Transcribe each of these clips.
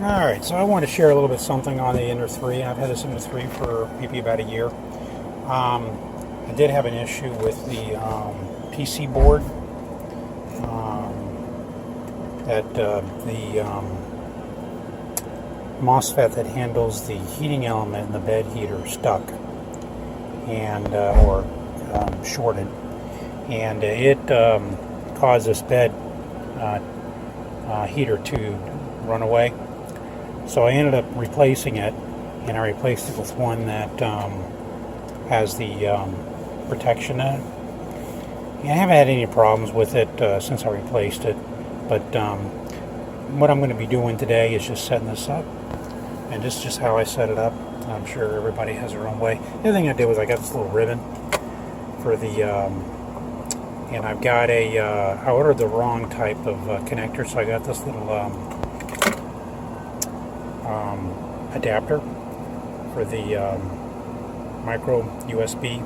Alright, so I want to share a little bit something on the Ender 3. I've had this Ender 3 for maybe about a year. I did have an issue with the PC board. That the MOSFET that handles the heating element in the bed heater stuck and or shorted, and it caused this bed heater to run away. So I ended up replacing it, and I replaced it with one that has the protection in it. And I haven't had any problems with it since I replaced it, but what I'm going to be doing today is just setting this up, and this is just how I set it up. I'm sure everybody has their own way. The other thing I did was I got this little ribbon for the, and I've got a, I ordered the wrong type of connector, so I got this little adapter for the micro USB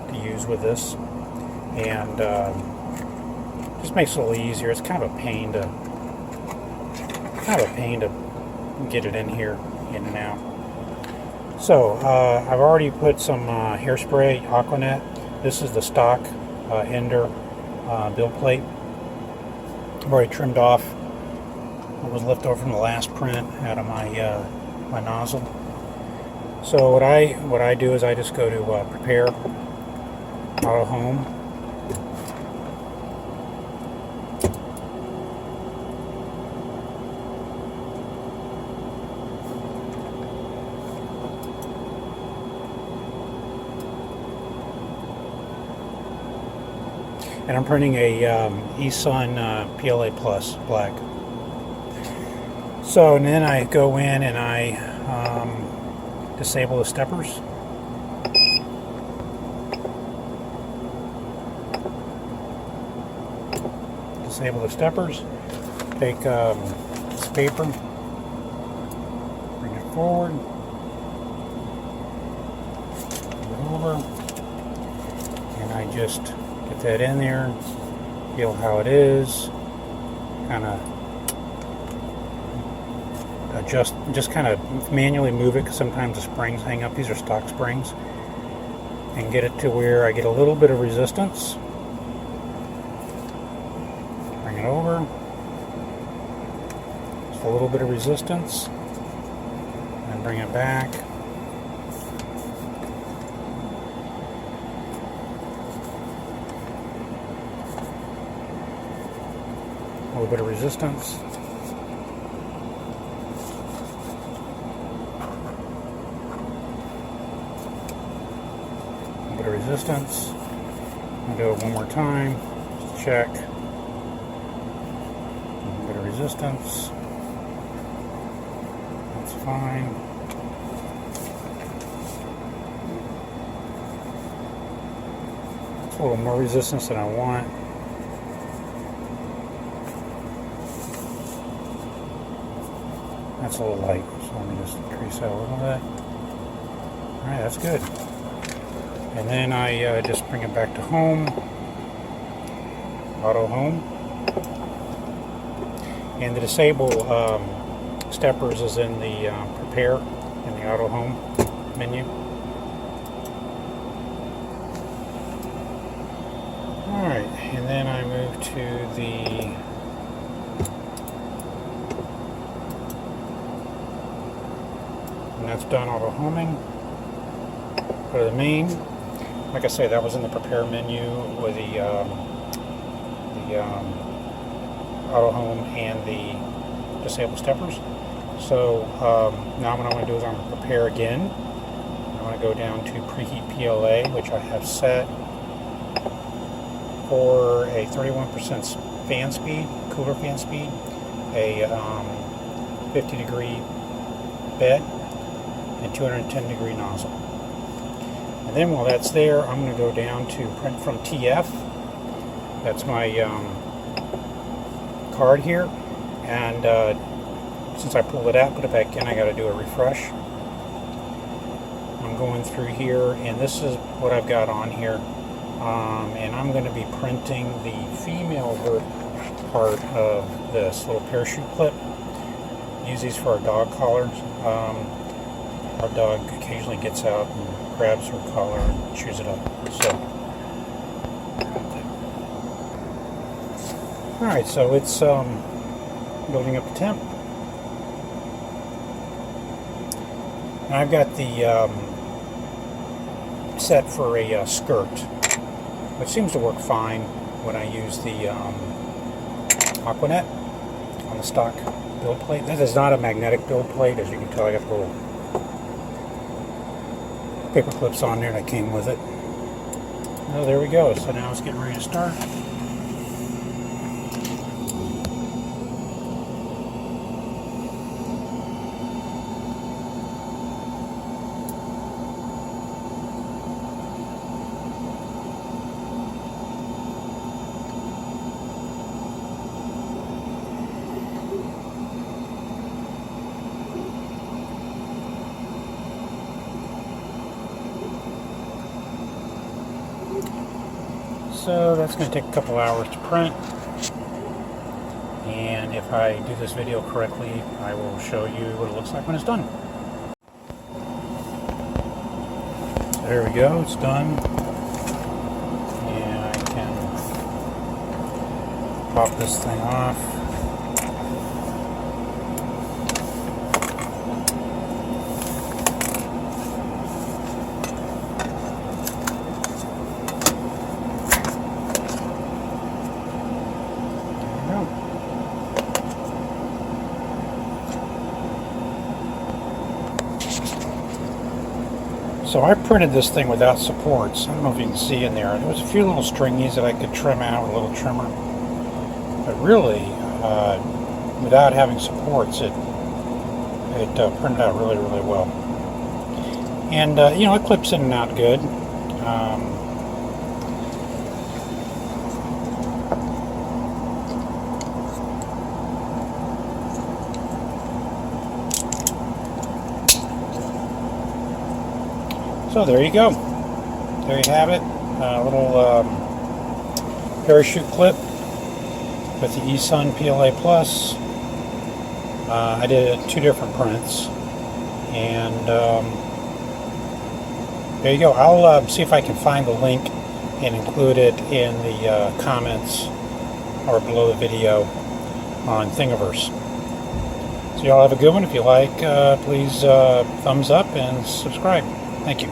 to use with this, and just makes it a little easier. It's kind of a pain to get it in here, in and out. So I've already put some hairspray, Aquanet. This is the stock Ender build plate. I've already trimmed off what was left over from the last print out of my my nozzle. So what I do is I just go to prepare, auto home, and I'm printing a eSun PLA Plus black. So and then I go in and I disable the steppers. Disable the steppers. Take this paper, bring it forward, move it over, and I just get that in there, feel how it is, kind of adjust, just kind of manually move it because sometimes the springs hang up. These are stock springs, and get it to where I get a little bit of resistance. Bring it over, just a little bit of resistance, and bring it back. A little bit of resistance. A bit of resistance. I'll do it one more time. Just check. A bit of resistance. That's fine. It's a little more resistance than I want. That's a little light, so let me just increase that a little bit. Alright, that's good. And then I just bring it back to home, auto home. And the disable steppers is in the prepare, in the auto home menu. Alright, and then I move to the and that's done auto homing. Go to the main. Like I say, that was in the prepare menu with the auto home and the disable steppers. So now what I'm going to do is I'm going to prepare again. I'm going to go down to preheat PLA, which I have set for a 31% fan speed, cooler fan speed, a 50-degree bed, and 210-degree nozzle. And then while that's there, I'm going to go down to print from TF. That's my card here. And since I pulled it out, put it back in, I got to do a refresh. I'm going through here, and this is what I've got on here. And I'm going to be printing the female part of this little parachute clip. use these for our dog collars. Our dog occasionally gets out and grabs her collar and chews it up. So, all right, so it's building up the temp. And I've got the set for a skirt, which seems to work fine when I use the Aquanet on the stock build plate. This is not a magnetic build plate, as you can tell. I got little paper clips on there that came with it. Oh, there we go. So now it's getting ready to start. So that's going to take a couple hours to print, and if I do this video correctly, I will show you what it looks like when it's done. So there we go, it's done, and I can pop this thing off. So I printed this thing without supports. I don't know if you can see in there. There was a few little stringies that I could trim out with a little trimmer. But really, without having supports, it printed out really, really well. And, you know, it clips in and out good. So there you go. There you have it. A little parachute clip with the eSun PLA Plus. I did 2 different prints, and there you go. I'll see if I can find the link and include it in the comments or below the video on Thingiverse. So y'all have a good one. If you like, please thumbs up and subscribe. Thank you.